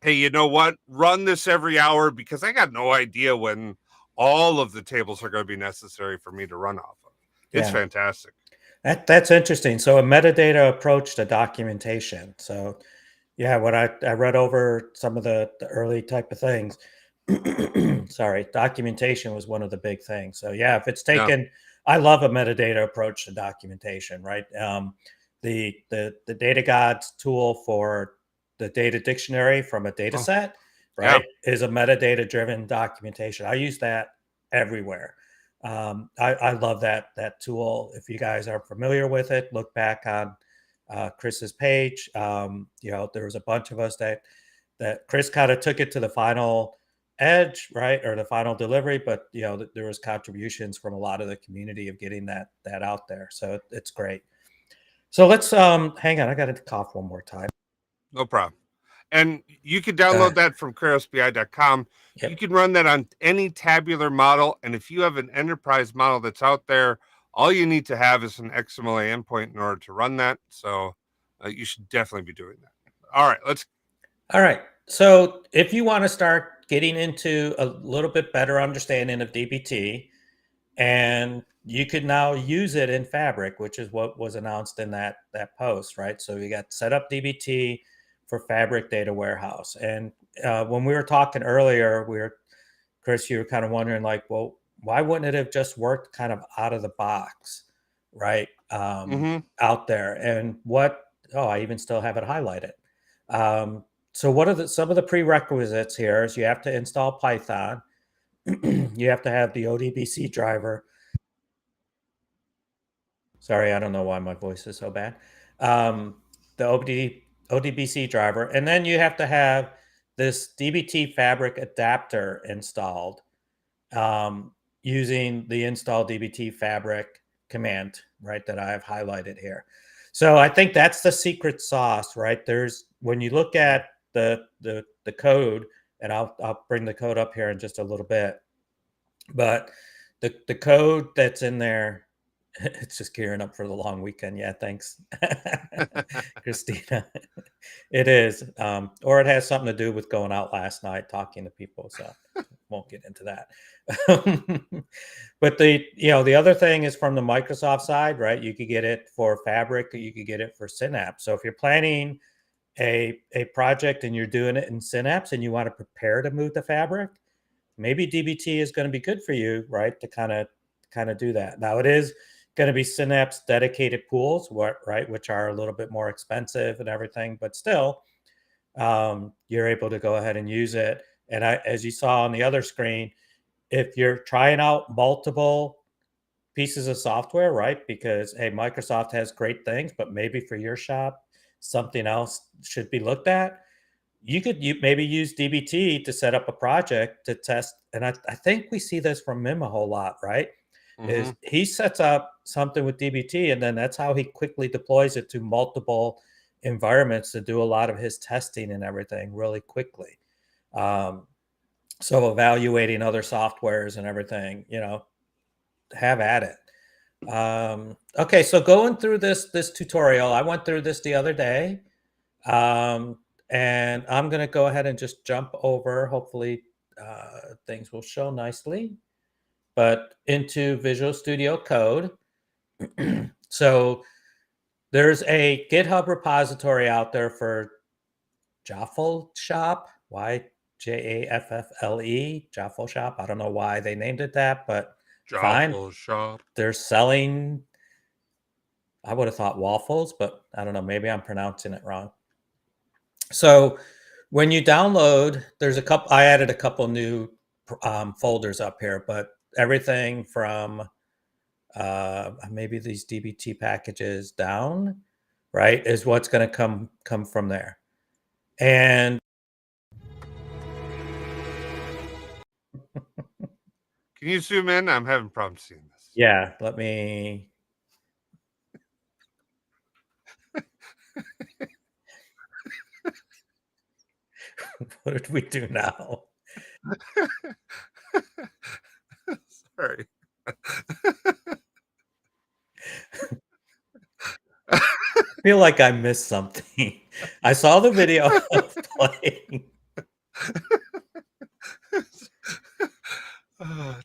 hey, you know what? Run this every hour because I got no idea when all of the tables are going to be necessary for me to run off of. It's fantastic. That's interesting. So a metadata approach to documentation. So yeah, when I read over some of the early type of things, sorry, documentation was one of the big things. So yeah, if it's taken, I love a metadata approach to documentation, right? The Data Gods tool for the data dictionary from a data set, right, is a metadata driven documentation. I use that everywhere. I love that tool. If you guys are familiar with it, look back on Chris's page. There was a bunch of us that Chris kind of took it to the final edge, right, or the final delivery. But there was contributions from a lot of the community of getting that out there. So it's great. So let's hang on. I got to cough one more time. No problem. And you can download that from KurosBI.com. Yep. You can run that on any tabular model. And if you have an enterprise model that's out there, all you need to have is an XMLA endpoint in order to run that. So you should definitely be doing that. All right. So if you want to start getting into a little bit better understanding of DBT, and you could now use it in Fabric, which is what was announced in that post, right? So we got set up DBT for Fabric Data Warehouse. And when we were talking earlier, Chris, you were kind of wondering like, well, why wouldn't it have just worked kind of out of the box, right? Out there. And I even still have it highlighted. So what are some of the prerequisites here is you have to install Python. You have to have the ODBC driver. Sorry, I don't know why my voice is so bad. The ODBC driver. And then you have to have this DBT Fabric adapter installed using the install DBT Fabric command, right, that I have highlighted here. So I think that's the secret sauce, right? When you look at the code, and I'll bring the code up here in just a little bit, but the code that's in there, it's just gearing up for the long weekend. Yeah, thanks, Christina. It is, or it has something to do with going out last night talking to people. So won't get into that. But the other thing is from the Microsoft side, right? You could get it for Fabric, you could get it for Synapse. So if you're planning a project and you're doing it in Synapse and you want to prepare to move to Fabric, maybe DBT is going to be good for you, right? To kind of do that. Now it is going to be Synapse dedicated pools, right, which are a little bit more expensive and everything, but still, you're able to go ahead and use it. And as you saw on the other screen, if you're trying out multiple pieces of software, right, because hey, Microsoft has great things, but maybe for your shop, something else should be looked at. You could maybe use DBT to set up a project to test. And I think we see this from him a whole lot, right? Is he sets up something with DBT, and then that's how he quickly deploys it to multiple environments to do a lot of his testing and everything really quickly. So evaluating other softwares and everything, have at it. Okay, so going through this tutorial, I went through this the other day, and I'm going to go ahead and just jump over. Hopefully, things will show nicely. But into Visual Studio Code. So there's a GitHub repository out there for Jaffle Shop, Jaffle, Jaffle Shop. I don't know why they named it that, but Jaffle Shop. They're selling, I would have thought waffles, but I don't know. Maybe I'm pronouncing it wrong. So when you download, I added a couple new folders up here, but everything from maybe these DBT packages down, right, is what's going to come from there. And Can you zoom in? I'm having problems seeing this. yeah, let me. What did we do now? Sorry. I feel like I missed something. I saw the video playing.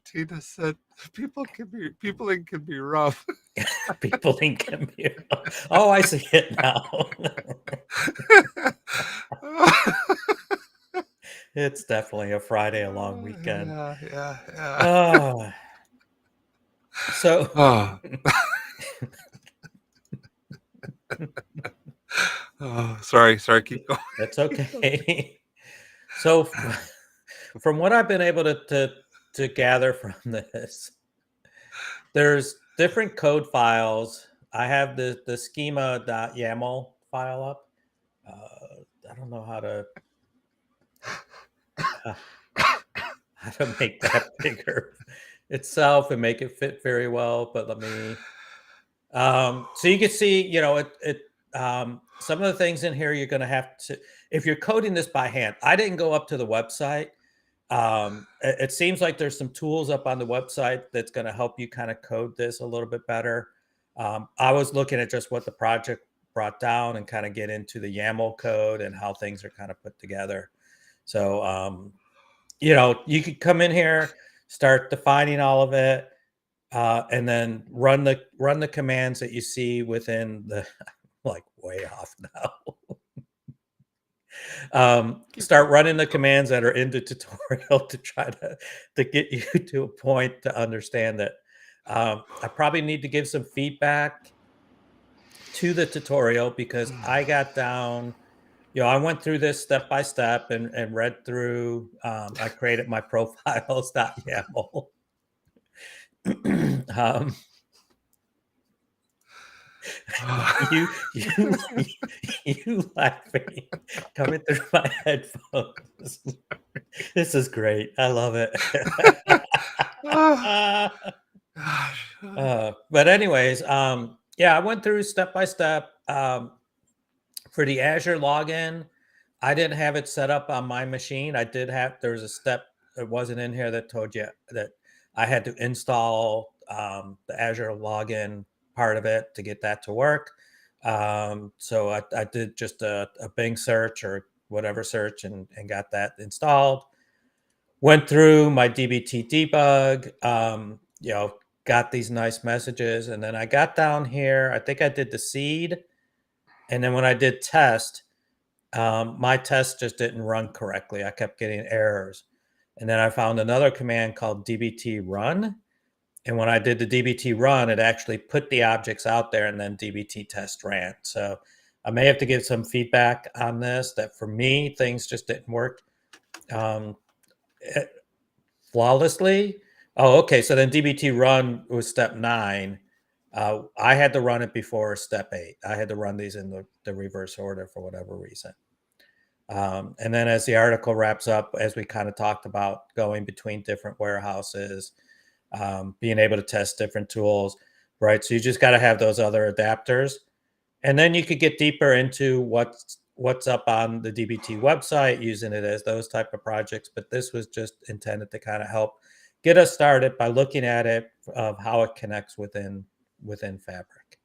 Tina said people can be rough. People think can be. Oh, I see it now. It's definitely a Friday, a long weekend. Yeah. Oh, so sorry, keep going. that's okay. So from what I've been able to gather from this, there's different code files. I have the schema.yaml file up. I don't know how to make that bigger itself and make it fit very well. But let me. So you can see, some of the things in here you're going to have to, if you're coding this by hand. I didn't go up to the website. It seems like there's some tools up on the website that's going to help you kind of code this a little bit better. I was looking at just what the project brought down and kind of get into the YAML code and how things are kind of put together. So, you could come in here, start defining all of it, and then run the commands that you see within the like way off now. Start running the commands that are in the tutorial to try to get you to a point to understand it. I probably need to give some feedback to the tutorial because I got down, I went through this step by step and read through. I created my profiles.yaml. You laughing coming through my headphones. This is great. I love it. But anyways, I went through step by step. For the Azure login, I didn't have it set up on my machine. There was a step that wasn't in here that told you that I had to install the Azure login part of it to get that to work. So I did just a Bing search or whatever search and got that installed. Went through my DBT debug, got these nice messages. And then I got down here, I think I did the seed. And then when I did test, my test just didn't run correctly. I kept getting errors. And then I found another command called DBT run. And when I did the DBT run, it actually put the objects out there and then DBT test ran. So I may have to give some feedback on this, that for me, things just didn't work flawlessly. Oh, okay. So then DBT run was step 9. I had to run it before step 8. I had to run these in the reverse order for whatever reason. And then as the article wraps up, as we kind of talked about going between different warehouses, being able to test different tools, right? So you just got to have those other adapters. And then you could get deeper into what's up on the DBT website, using it as those type of projects. But this was just intended to kind of help get us started by looking at it, of how it connects within Fabric.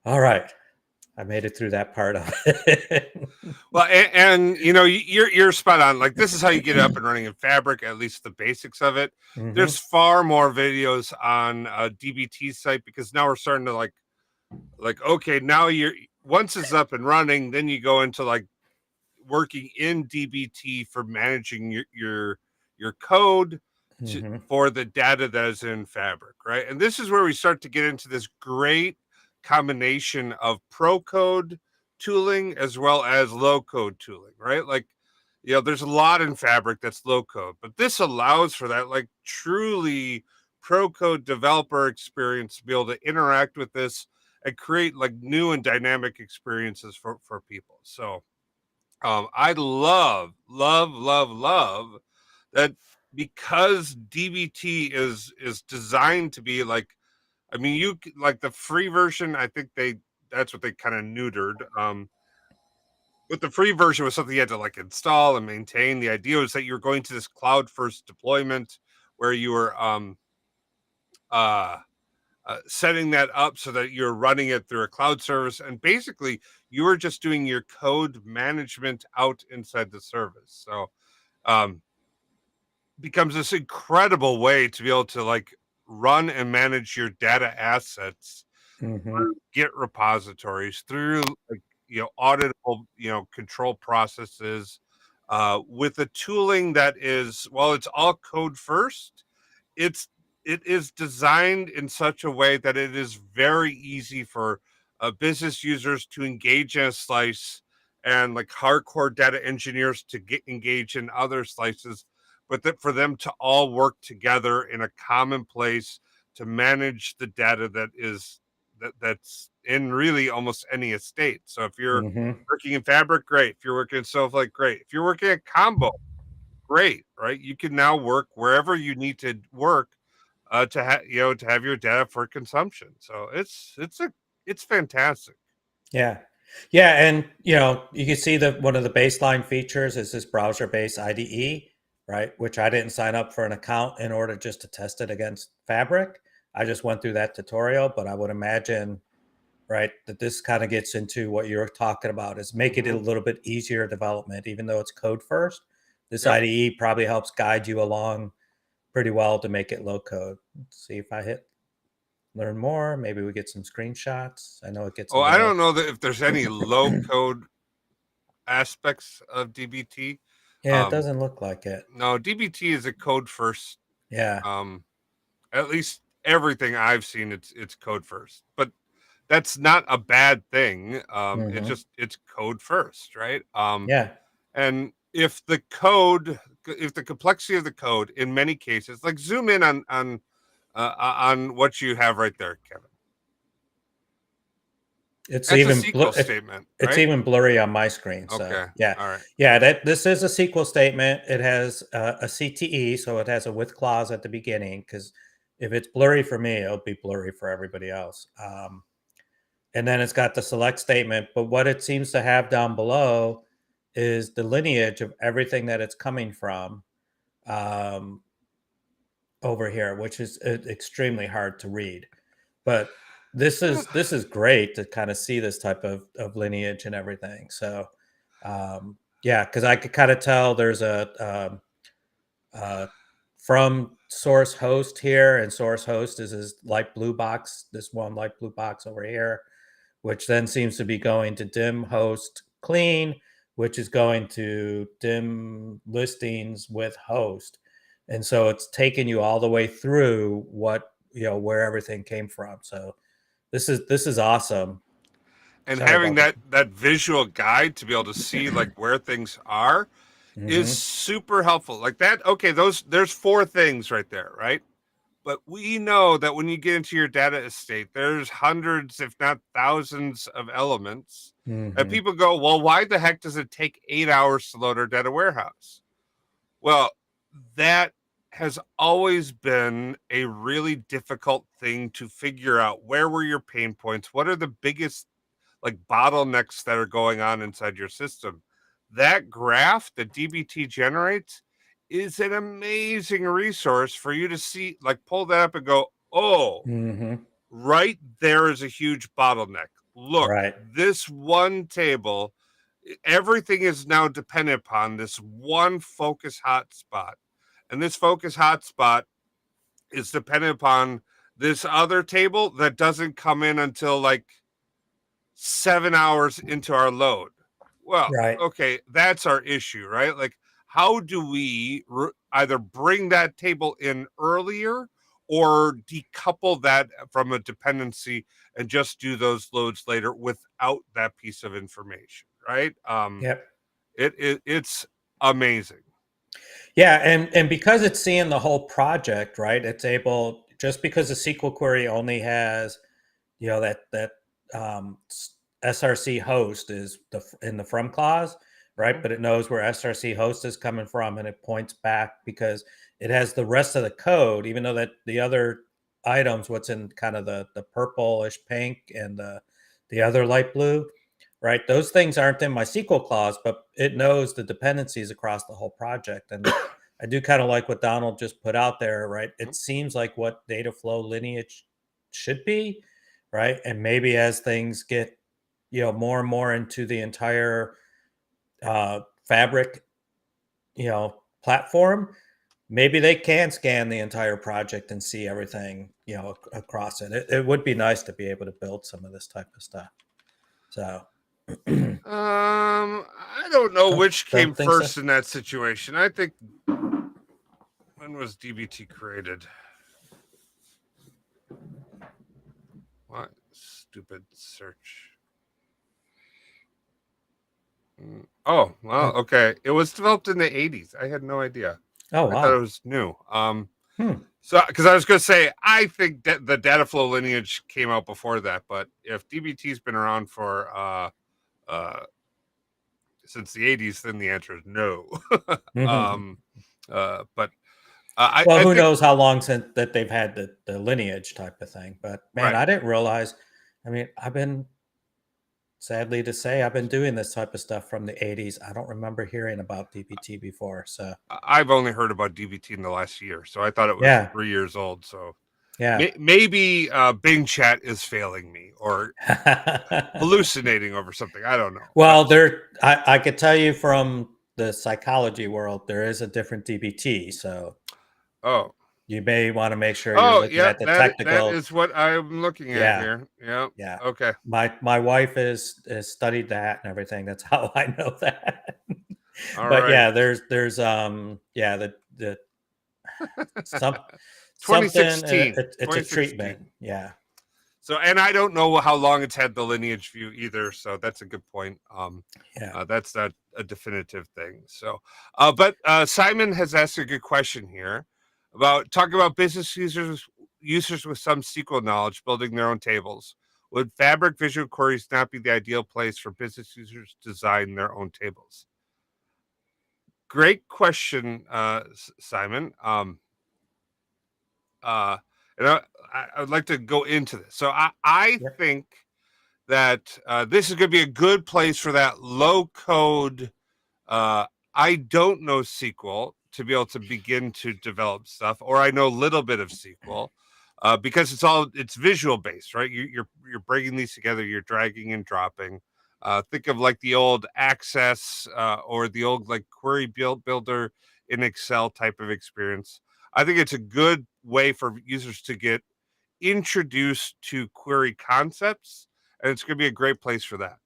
All right. I made it through that part of it. Well, and you're spot on. Like, this is how you get up and running in Fabric, at least the basics of it. Mhm. There's far more videos on a DBT site, because now we're starting to like, okay, now once it's up and running, then you go into like working in DBT for managing your code for the data that is in Fabric, right? And this is where we start to get into this great combination of pro code tooling as well as low code tooling, right? Like, there's a lot in Fabric that's low code, but this allows for that like truly pro code developer experience to be able to interact with this and create like new and dynamic experiences for people. So I love that, because DBT is designed to be like, I mean, you like the free version. I think that's what they kind of neutered. But the free version was something you had to like install and maintain. The idea was that you were going to this cloud first deployment where you were uh, setting that up so that you're running it through a cloud service, and basically you were just doing your code management out inside the service. So um, becomes this incredible way to be able to like run and manage your data assets Mm-hmm. through Git repositories, through like, auditable, control processes, with a tooling that is, well, it's all code first. It's it is designed in such a way that it is very easy for business users to engage in a slice, and like hardcore data engineers to get engaged in other slices, but that for them to all work together in a common place to manage the data that's in really almost any estate. So if you're Mm-hmm. working in Fabric, great. If you're working in Snowflake, great. If you're working at Combo, great, right? You can now work wherever you need to work to have your data for consumption. So it's fantastic. Yeah. Yeah. And, you can see that one of the baseline features is this browser based IDE, right? Which I didn't sign up for an account in order just to test it against Fabric. I just went through that tutorial, but I would imagine, right, that this kind of gets into what you're talking about is make it a Mm-hmm. little bit easier development, even though it's code first. This Yep. IDE probably helps guide you along pretty well to make it low code. Let's see if I hit learn more. Maybe we get some screenshots. I know it gets a Oh, I little. don't know that if there's any low code aspects of DBT. Yeah, it Um, doesn't look like it. no, DBT is a code first. Yeah. Um, at least everything I've seen, it's code first. But that's not a bad thing. Hmm. It's code first, right? Yeah. And if the complexity of the code in many cases, like zoom in on what you have right there, Kevin. It's That's a even SQL statement, it's right? even blurry on my screen. So Okay, yeah, all right. yeah. That this is a SQL statement. It has a CTE, so it has a with clause at the beginning. Because if it's blurry for me, it'll be blurry for everybody else. And then it's got the select statement. But what it seems to have down below is the lineage of everything that it's coming from um, over here, which is extremely hard to read. But this is great to kind of see this type of lineage and everything. So yeah, because I could kind of tell there's uh, from source host here, and source host is this light blue box, this one light blue box over here, which then seems to be going to dim host clean, which is going to dim listings with host. And so it's taken you all the way through where everything came from. So this is awesome. And Sorry having about that. that visual guide to be able to see like where things are is Hmm. super helpful. Like that, okay, there's four things right there, right? But we know that when you get into your data estate, there's hundreds, if not thousands, of elements. And Hmm. people go, well, why the heck does it take 8 hours to load our data warehouse? Well, that has always been a really difficult thing to figure out. Where were your pain points? What are the biggest like bottlenecks that are going on inside your system? That graph that DBT generates is an amazing resource for you to see, like pull that up and go, oh, Hmm. right there is a huge bottleneck. Look, Right. this one table, everything is now dependent upon this one focus hotspot. And this focus hotspot is dependent upon this other table that doesn't come in until like 7 hours into our load. Well, Right. okay, that's our issue, right? Like, how do we either bring that table in earlier or decouple that from a dependency and just do those loads later without that piece of information, right? Yep. It's amazing. Yeah, and because it's seeing the whole project, right? It's able just because a SQL query only has, that src host is in the from clause, right? But it knows where src host is coming from, and it points back because it has the rest of the code, even though that the other items, what's in kind of the purplish pink and the other light blue, right? Those things aren't in my SQL clause, but it knows the dependencies across the whole project. And I do kind of like what Donald just put out there, right? It seems like what data flow lineage should be, right? And maybe as things get, more and more into the entire fabric, platform, maybe they can scan the entire project and see everything, across it. It would be nice to be able to build some of this type of stuff. So I don't know which came first in that situation. I think, when was DBT created? What stupid search? Oh, well, okay. It was developed in the 80s. I had no idea. Oh, wow. I thought it was new. So, because I was going to say, I think that the data flow lineage came out before that, but if DBT's been around for since the 80s, then the answer is no. But I who think, knows how long since that they've had the lineage type of thing. But man, right. I didn't realize. I mean, sadly to say, I've been doing this type of stuff from the 80s. I don't remember hearing about DBT before. So I've only heard about DBT in the last year. So I thought it was 3 years old. So maybe Bing Chat is failing me or hallucinating over something. I don't know. Well, I could tell you from the psychology world, there is a different DBT. So you may want to make sure you're looking at the technical. That is what I'm looking at here. Yeah. Yeah. Okay. My wife has studied that and everything. That's how I know that. All but right. yeah, there's the 2016. It's a treatment. Yeah. So, and I don't know how long it's had the lineage view either. So that's a good point. That's not a definitive thing. So, but Simon has asked a good question here about talking about business users with some SQL knowledge building their own tables. Would Fabric Visual Queries not be the ideal place for business users to design their own tables? Great question, Simon. And I would like to go into this. So I think that this is going to be a good place for that low code. I don't know SQL to be able to begin to develop stuff, or I know a little bit of SQL because it's visual based, right? You're bringing these together, you're dragging and dropping. Think of like the old Access or the old like query builder in Excel type of experience. I think it's a good way for users to get introduced to query concepts, and it's going to be a great place for that.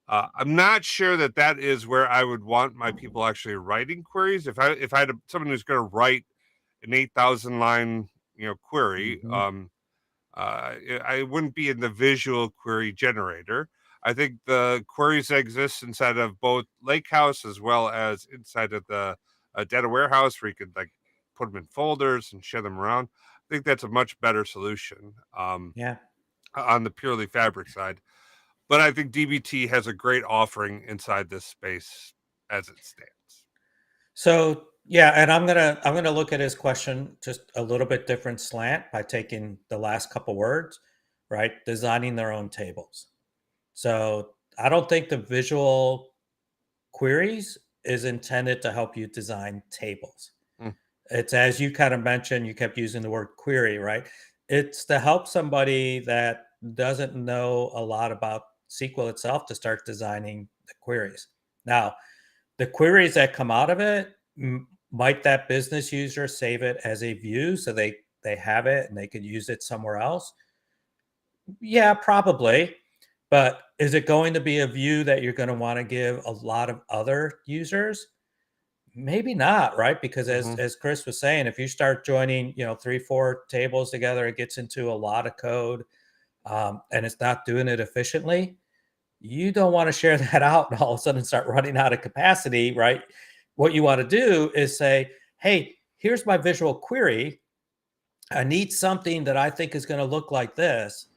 I'm not sure that is where I would want my people actually writing queries. If I had someone who's going to write an 8,000 line query, I wouldn't be in the visual query generator. I think the queries that exist inside of both Lakehouse as well as inside of the data warehouse, where you could like put them in folders and share them around. I think that's a much better solution. On the purely Fabric side. But I think DBT has a great offering inside this space as it stands. So and I'm gonna look at his question just a little bit different slant by taking the last couple words, right? Designing their own tables. So I don't think the visual queries is intended to help you design tables. It's, as you kind of mentioned, you kept using the word query, right? It's to help somebody that doesn't know a lot about SQL itself to start designing the queries. Now, the queries that come out of it, might that business user save it as a view so they have it and they could use it somewhere else? Yeah, probably. But is it going to be a view that you're going to want to give a lot of other users? Maybe not, right? Because as Chris was saying, if you start joining, 3-4 tables together, it gets into a lot of code, and it's not doing it efficiently. You don't want to share that out and all of a sudden start running out of capacity, right? What you want to do is say, hey, here's my visual query. I need something that I think is going to look like this,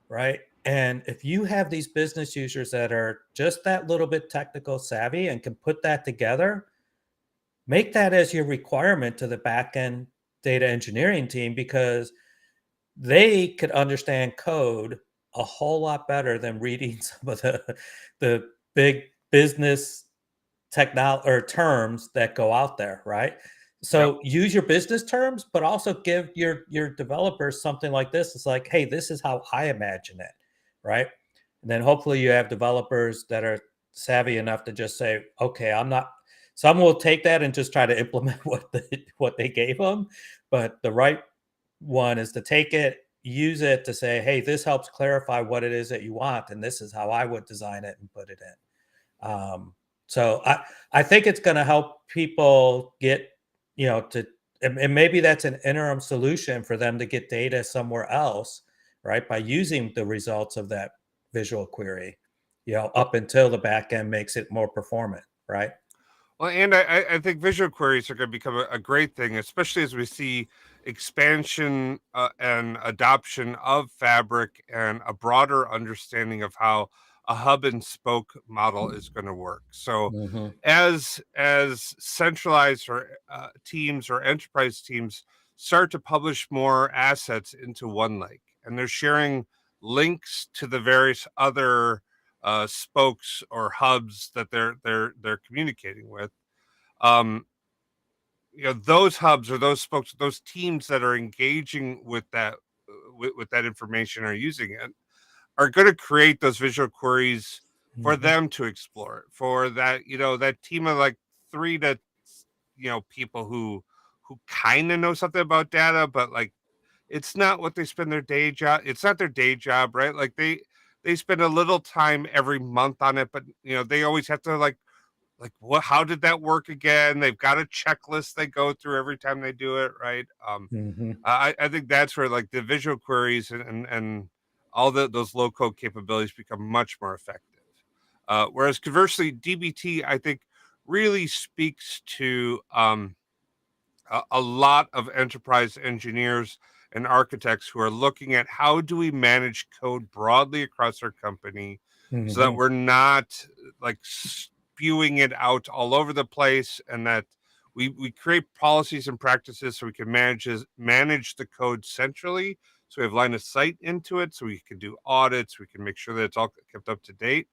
right? And if you have these business users that are just that little bit technical savvy and can put that together, make that as your requirement to the back end data engineering team, because they could understand code a whole lot better than reading some of the big business technology or terms that go out there, right? Yep. So use your business terms, but also give your developers something like this. It's like, hey, this is how I imagine it, right? And then hopefully you have developers that are savvy enough to just say, okay, I'm not. Some will take that and just try to implement what they gave them, but the right one is to take it, use it to say, hey, this helps clarify what it is that you want, and this is how I would design it and put it in. So I think it's going to help people get, to, and maybe that's an interim solution for them to get data somewhere else, right? By using the results of that visual query, Well, up until the back end makes it more performant, right? well, and I think visual queries are going to become a great thing, especially as we see expansion and adoption of Fabric and a broader understanding of how a hub and spoke model is going to work. So, Mm-hmm. as centralized or teams or enterprise teams start to publish more assets into one lake, and they're sharing links to the various other spokes or hubs that they're communicating with. Um, those hubs or those spokes, those teams that are engaging with that with that information or using it are going to create those visual queries for Mm-hmm. them to explore it, for that that team of like 3 to people who kind of know something about data, but like it's not what they spend their day job. It's not their day job, right? Like they spend a little time every month on it, but they always have to like what, how did that work again? They've got a checklist they go through every time they do it, right? Mm-hmm. I think that's where like the visual queries and all those low code capabilities become much more effective. Whereas conversely, DBT I think really speaks to a lot of enterprise engineers and architects who are looking at how do we manage code broadly across our company so that Mm-hmm. we're not like spewing it out all over the place, and that we create policies and practices so we can manage the code centrally, so we have line of sight into it, so we can do audits, we can make sure that it's all kept up to date,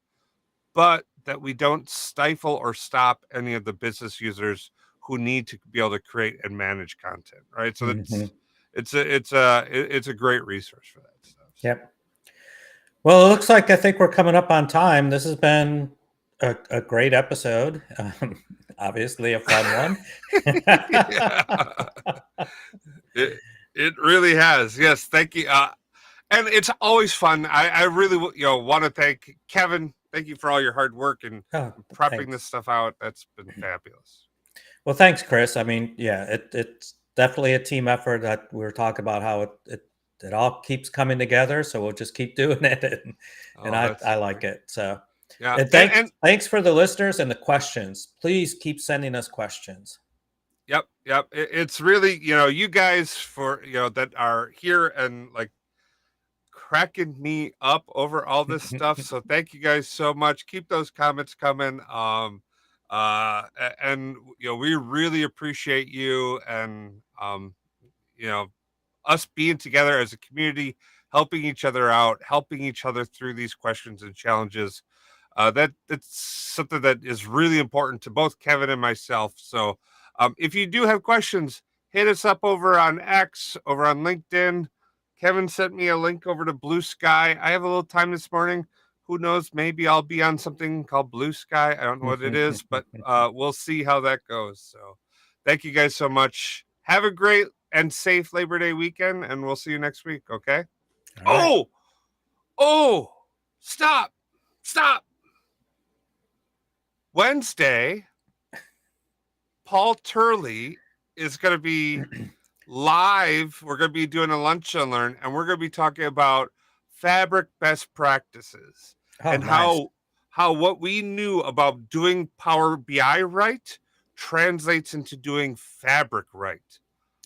but that we don't stifle or stop any of the business users who need to be able to create and manage content, right? So Mm-hmm. it's a great resource for that stuff. So. Yep. Well, it looks like I think we're coming up on time. This has been a great episode. Obviously, a fun one. Yeah, it really has. Yes, thank you. And it's always fun. I really want to thank Kevin. Thank you for all your hard work and Oh, prepping this thanks. stuff out. That's been fabulous. Well, thanks, Chris. I mean, yeah, it's definitely a team effort. That we were talking about how it all keeps coming together. So we'll just keep doing it, and Oh, I that's like it. So, yeah, and and thanks for the listeners and the questions. Please keep sending us questions. yep. It's really you guys for that are here and like cracking me up over all this stuff. So thank you guys so much. Keep those comments coming. And we really appreciate you and you know us being together as a community, helping each other out, helping each other through these questions and challenges. That's something that is really important to both Kevin and myself. So if you do have questions, hit us up over on X, over on LinkedIn. Kevin sent me a link over to Blue Sky. I have a little time this morning. Who knows? Maybe I'll be on something called Blue Sky. I don't know what it is, but we'll see how that goes. So thank you guys so much. Have a great and safe Labor Day weekend, and we'll see you next week. Okay. All right. Oh, oh, stop, stop. Wednesday, Paul Turley is going to be live. We're going to be doing a lunch and learn, and we're going to be talking about Fabric best practices Oh, and nice. how what we knew about doing Power BI right translates into doing Fabric right.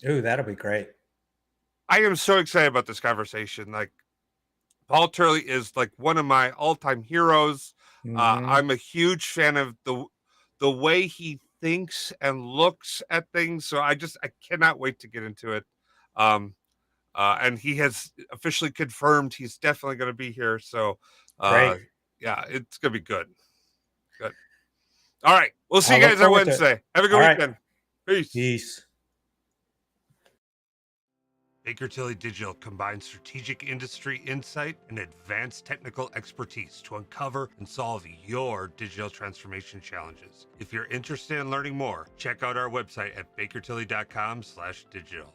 Ooh, that'll be great. I am so excited about this conversation. Like, Paul Turley is like one of my all-time heroes. Mm-hmm. I'm a huge fan of the way he thinks and looks at things. So I cannot wait to get into it. Um, and he has officially confirmed he's definitely going to be here. So Great. yeah, it's going to be good. Good. All right. We'll see I'll you look guys on forward to it. Wednesday. Have a good All right. weekend. Peace. Peace. Baker Tilly Digital combines strategic industry insight and advanced technical expertise to uncover and solve your digital transformation challenges. If you're interested in learning more, check out our website at bakertilly.com/digital.